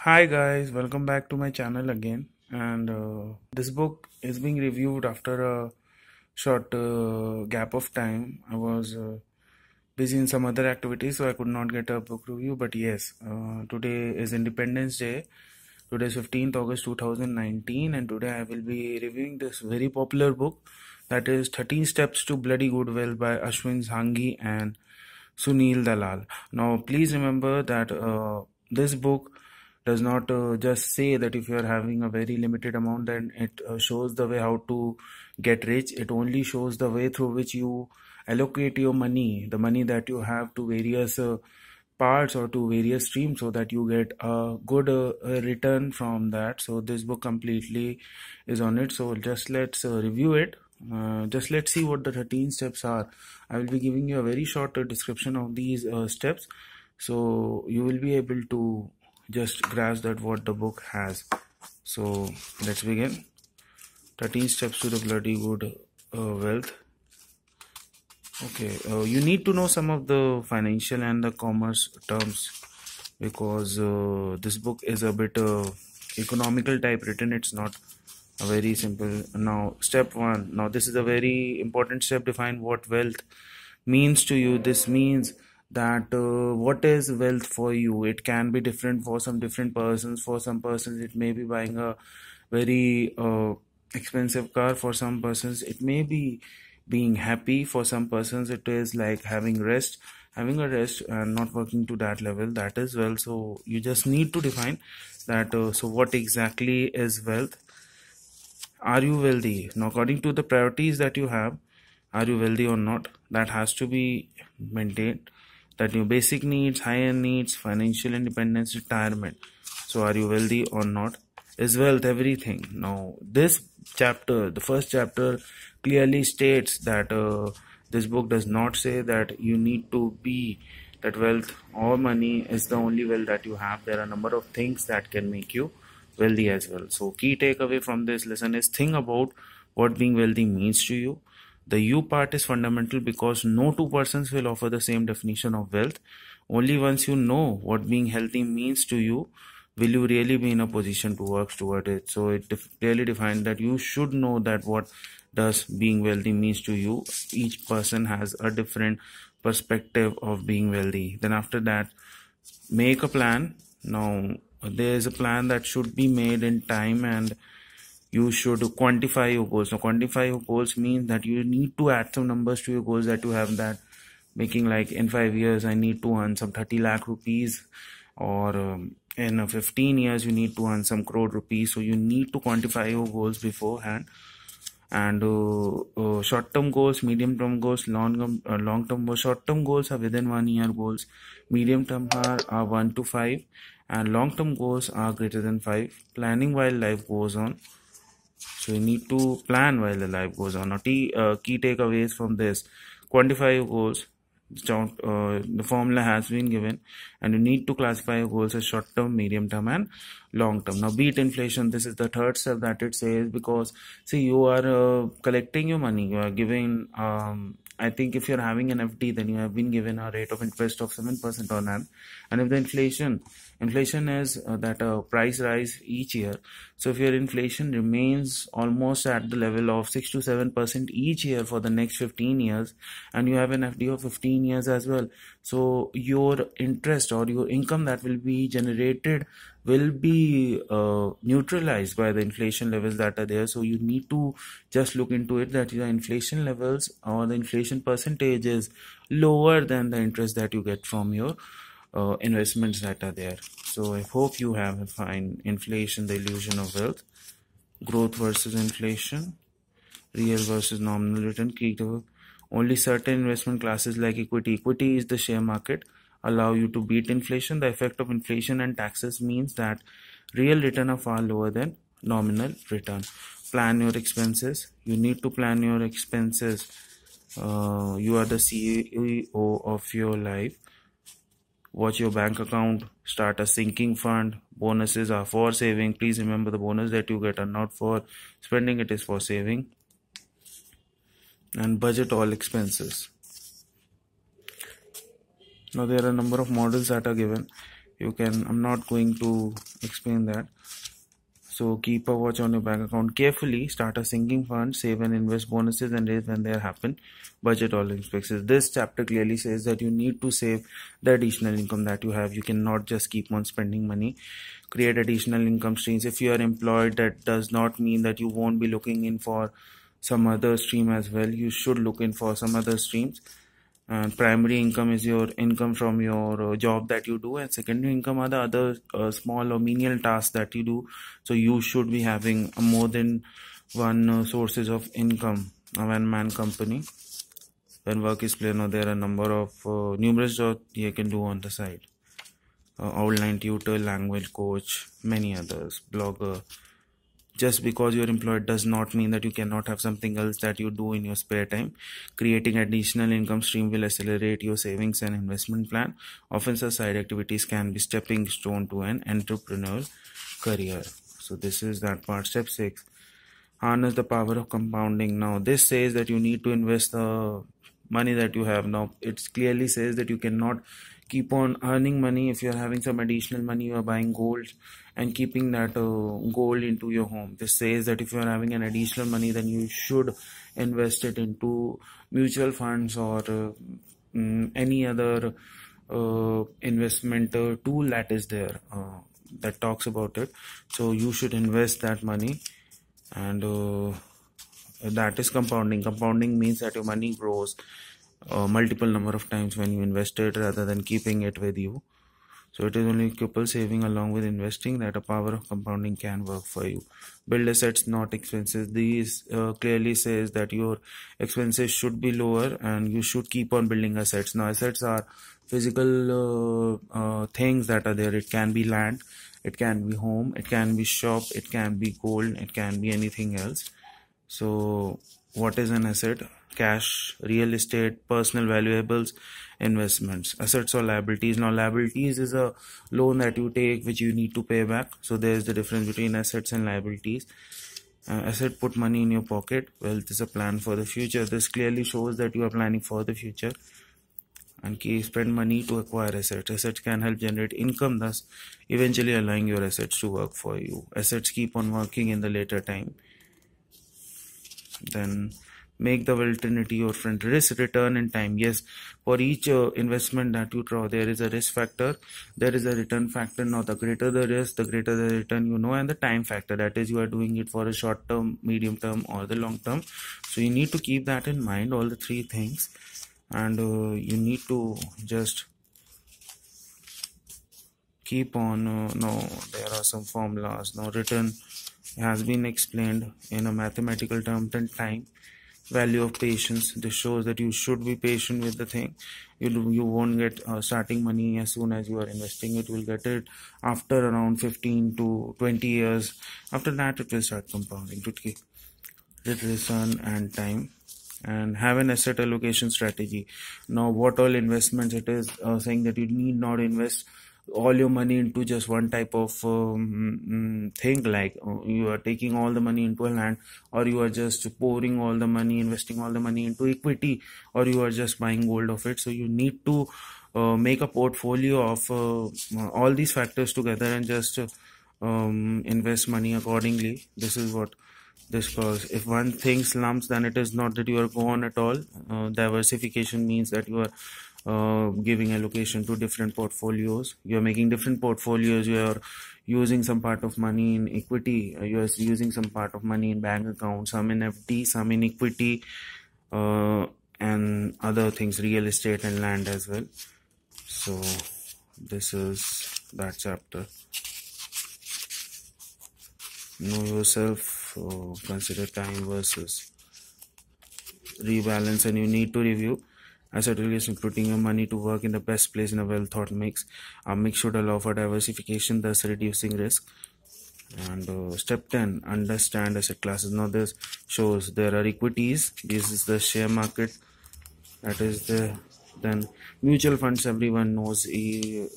Hi guys, welcome back to my channel again. And this book is being reviewed after a short gap of time. I was busy in some other activities, so I could not get a book review. But yes, today is Independence Day. Today is 15th August 2019, and today I will be reviewing this very popular book, that is 13 Steps to Bloody Goodwill by Ashwin, Sanghi and Sunil Dalal. Now, please remember that this book does not just say that if you are having a very limited amount, then it shows the way how to get rich. It only shows the way through which you allocate your money, the money that you have, to various parts or to various streams, so that you get a good return from that. So this book completely is on it. So just let's review it. Just let's see what the 13 steps are. I will be giving you a very short description of these steps, so you will be able to just grasp that what the book has. So let's begin. 13 steps to the bloody good wealth. Okay, you need to know some of the financial and the commerce terms, because this book is a bit economical type written. It's not a very simple. Now, step one. Now, this is a very important step. Define what wealth means to you. This means that what is wealth for you. It can be different for some different persons. For some persons, it may be buying a very expensive car. For some persons, it may be being happy. For some persons, it is like having a rest and not working to that level. That is wealth. So you just need to define that. So what exactly is wealth? Are you wealthy? Now, according to the priorities that you have, are you wealthy or not? That has to be maintained. That your basic needs, high-end needs, financial independence, retirement. So are you wealthy or not? Is wealth everything? Now, this chapter, the first chapter, clearly states that this book does not say that you need to be, that wealth or money is the only wealth that you have. There are a number of things that can make you wealthy as well. So key takeaway from this lesson is think about what being wealthy means to you. The you part is fundamental because no two persons will offer the same definition of wealth. Only once you know what being healthy means to you will you really be in a position to work toward it. So it clearly defines that you should know that what does being wealthy means to you. Each person has a different perspective of being wealthy. Then after that, make a plan. Now, there is a plan that should be made in time, and you should quantify your goals. Now, quantify your goals means that you need to add some numbers to your goals that you have, that making like in 5 years I need to earn some 30 lakh rupees, or in 15 years you need to earn some crore rupees. So you need to quantify your goals beforehand. And short-term goals, medium-term goals, long-term goals. Short-term goals are within 1 year goals, medium-term are 1 to 5, and long-term goals are greater than 5. Planning while life goes on. So you need to plan while the life goes on. Now, key takeaways from this: quantify your goals. The formula has been given, and you need to classify your goals as short term, medium term, and long term. Now, beat inflation. This is the third step that it says, because see, you are collecting your money, you are giving. I think if you're having an FD, then you have been given a rate of interest of 7% on hand, and if the inflation is that price rise each year. So if your inflation remains almost at the level of 6 to 7% each year for the next 15 years, and you have an FD of 15 years as well, so your interest or your income that will be generated will be neutralized by the inflation levels that are there. So you need to just look into it, that the inflation levels or the inflation percentage is lower than the interest that you get from your investments that are there. So I hope you have defined inflation, the illusion of wealth, growth versus inflation, real versus nominal return. Only certain investment classes like equity is the share market, allow you to beat inflation. The effect of inflation and taxes means that real return are far lower than nominal return. Plan your expenses. You need to plan your expenses. You are the CEO of your life. Watch your bank account. Start a sinking fund. Bonuses are for saving. Please remember, the bonus that you get are not for spending, it is for saving. And budget all expenses. Now, there are a number of models that are given. You can, I'm not going to explain that. So keep a watch on your bank account carefully. Start a sinking fund, save and invest bonuses and raise when they happen. Budget all expenses. This chapter clearly says that you need to save the additional income that you have. You cannot just keep on spending money. Create additional income streams. If you are employed, that does not mean that you won't be looking in for some other stream as well. You should look in for some other streams. And primary income is your income from your job that you do, and secondary income are the other small or menial tasks that you do. So you should be having more than one sources of income. A one-man company, when work is clear, now there are a number of numerous jobs you can do on the side. Online tutor, language coach, many others, blogger. Just because you're employed does not mean that you cannot have something else that you do in your spare time. Creating additional income stream will accelerate your savings and investment plan. Often such side activities can be stepping stone to an entrepreneurial career. So this is that part. Step 6. Harness the power of compounding. Now this says that you need to invest the money that you have. Now it clearly says that you cannot keep on earning money. If you're having some additional money, you are buying gold and keeping that gold into your home. This says that if you are having an additional money, then you should invest it into mutual funds or any other investment tool that is there that talks about it. So you should invest that money, and that is compounding. Compounding means that your money grows multiple number of times when you invest it rather than keeping it with you. So it is only couple saving along with investing that a power of compounding can work for you. Build assets, not expenses. These clearly says that your expenses should be lower and you should keep on building assets. Now assets are physical things that are there. It can be land, it can be home, it can be shop, it can be gold, it can be anything else. So what is an asset? Cash, real estate, personal valuables, investments. Assets or liabilities. Now liabilities is a loan that you take which you need to pay back. So there is the difference between assets and liabilities. Asset, put money in your pocket. Wealth is a plan for the future. This clearly shows that you are planning for the future. And spend money to acquire assets. Assets can help generate income, thus eventually allowing your assets to work for you. Assets keep on working in the later time. Then make the volatility your friend. Risk return in time. Yes, for each investment that you draw, there is a risk factor, there is a return factor. Now the greater the risk, the greater the return, and the time factor, that is you are doing it for a short term, medium term or the long term. So you need to keep that in mind, all the three things, and you need to just keep on no, there are some formulas. Now return has been explained in a mathematical term. Then time, value of patience. This shows that you should be patient with the thing. You won't get starting money as soon as you are investing it. You will get it after around 15 to 20 years. After that it will start compounding. To keep return and time. And have an asset allocation strategy. Now what all investments, it is saying that you need not invest all your money into just one type of thing, like you are taking all the money into a land, or you are just pouring all the money, investing all the money into equity, or you are just buying gold of it. So you need to make a portfolio of all these factors together and just invest money accordingly. This is what this cause. If one thing slumps, then it is not that you are gone at all. Diversification means that you are giving allocation to different portfolios. You are making different portfolios. You are using some part of money in equity. You are using some part of money in bank account, some in FD, some in equity, and other things, real estate and land as well. So this is that chapter. Know yourself. Consider time versus rebalance, and you need to review asset allocation, putting your money to work in the best place in a well thought mix. A mix should allow for diversification, thus reducing risk. And step 10, understand asset classes. Now this shows there are equities. This is the share market. That is the then mutual funds. Everyone knows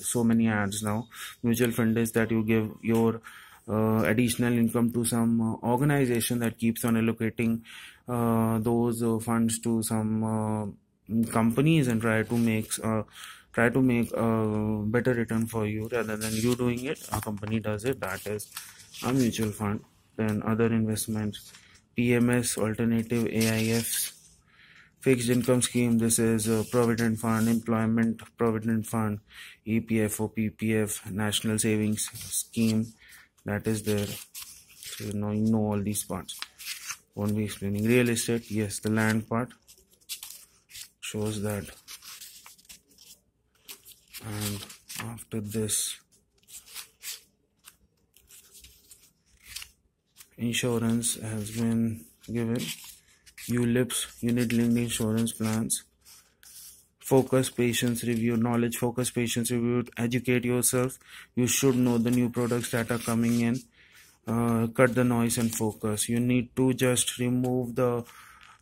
so many ads now. Mutual fund is that you give your additional income to some organization that keeps on allocating those funds to some companies and try try to make a better return for you rather than you doing it. A company does it, that is a mutual fund. Then other investments, PMS, alternative AIFs, fixed income scheme. This is a provident fund, employment provident fund, EPF or PPF, national savings scheme, that is there. So you know all these parts. Won't be explaining. Real estate, yes, the land part shows that. And after this, insurance has been given. ULIPs, unit linked insurance plans. Focus, patience, review, knowledge, focus, patience, review, educate yourself. You should know the new products that are coming in. Cut the noise and focus. You need to just remove the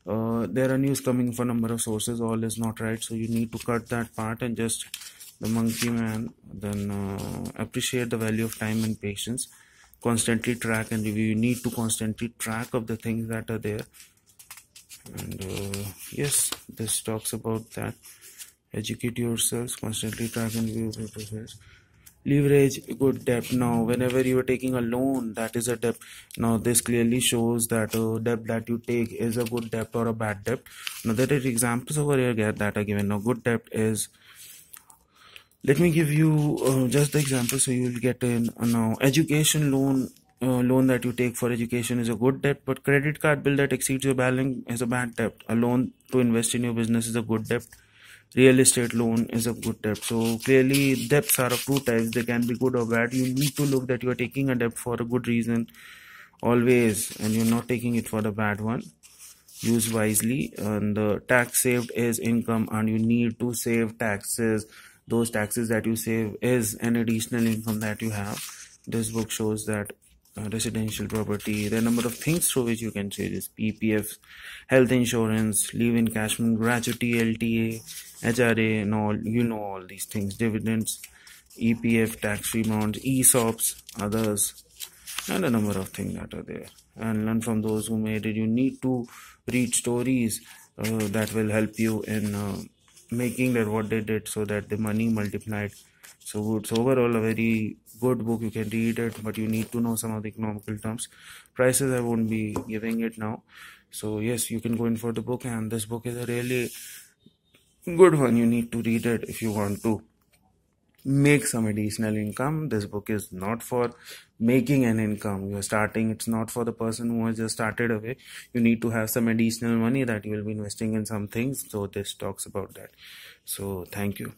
there are news coming from a number of sources, all is not right, so you need to cut that part and just the monkey man. Then appreciate the value of time and patience. Constantly track and review. You need to constantly track of the things that are there. And yes, this talks about that. Educate yourselves, constantly track and review process. Leverage, good debt. Now whenever you are taking a loan, that is a debt. Now this clearly shows that debt that you take is a good debt or a bad debt. Now there are examples over here that are given. Now good debt is, let me give you just the example so you will get in. Now education loan, loan that you take for education is a good debt, but credit card bill that exceeds your balance is a bad debt. A loan to invest in your business is a good debt. Real estate loan is a good debt. So clearly debts are of two types. They can be good or bad. You need to look that you are taking a debt for a good reason always, and you're not taking it for the bad one. Use wisely. And the tax saved is income, and you need to save taxes. Those taxes that you save is an additional income that you have. This book shows that residential property, there are a number of things through which you can say this: PPF, health insurance, leave-in encashment, gratuity, LTA, HRA, and all, you know all these things, dividends, EPF, tax-free bonds, ESOPs, others, and a number of things that are there. And learn from those who made it. You need to read stories that will help you in making that what they did, so that the money multiplied. So it's overall a very good book. You can read it, but you need to know some of the economical terms. Prices I won't be giving it now. So yes, you can go in for the book, and this book is a really good one. You need to read it if you want to make some additional income. This book is not for making an income. You're starting, it's not for the person who has just started away. You need to have some additional money that you will be investing in some things. So this talks about that. So thank you.